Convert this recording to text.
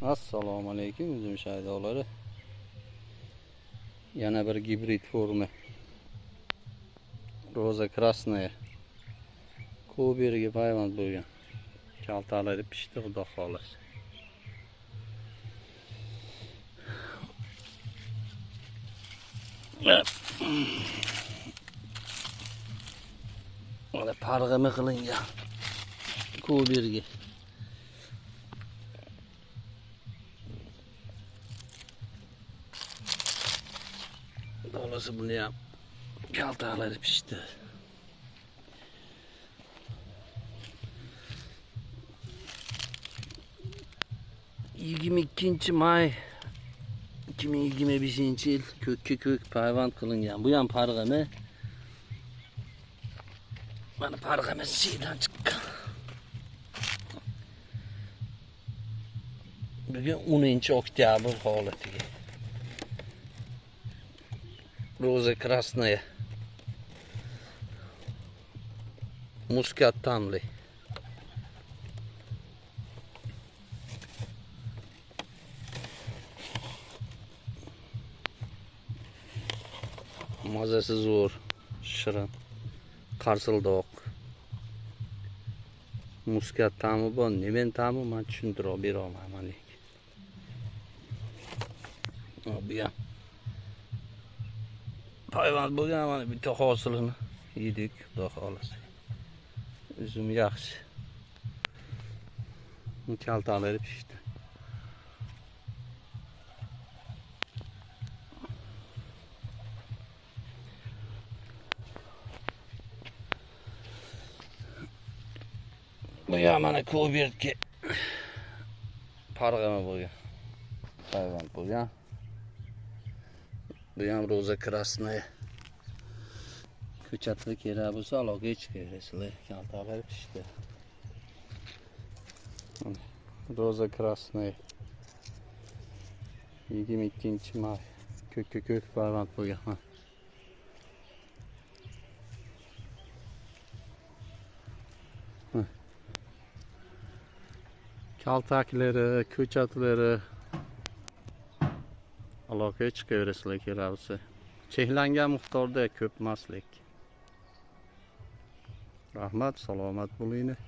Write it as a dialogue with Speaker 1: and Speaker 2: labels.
Speaker 1: Assalomu alaykum o'zim shaydolari. Yana bir gibrid forma. Roza krasnaya. Ko'beriga payvand bo'lgan. Kaltalari pishdi, xudo xohlasa. Mana parg'ami qilingan. Ko'beriga. Olası bunu yap. Kaltaları pişti. May 2025 yil kök payvand qilingan. Bu ham parg'ami. Mana parg'ami siydan chiqqan. Bugun 10-oktyabr holatiga. Roza krasnaya. Muskat tamli. Mazasi zo'r, shirin, qarsildoq. Muskat ta'mi bor, nemen ta'mi men tushuntirib bera olmayman lekin. Bu ham payvand bo'lgan, mana bitta hosilini yedik, xudo xohlasa. Üzüm yaxshi. Kaltalari pishdi. Bu ham mana ko'bertga parg'ami bo'lgan. Payvand bo'lgan. Bu ham roza krasnaya. Ko'chatga kerak bo'lsa, aloqa chiqaverasizlar. Kaltalar pishdi. Roza krasnaya. 22 may. Ko'k payvand bo'lgan. Kaltaklari, ko'chatlari aloqaga chiqaverasizlar kerak bo'lsa. Cheklangan miqdorda ko'p emaslik. Rahmat, salomat bo'linglar.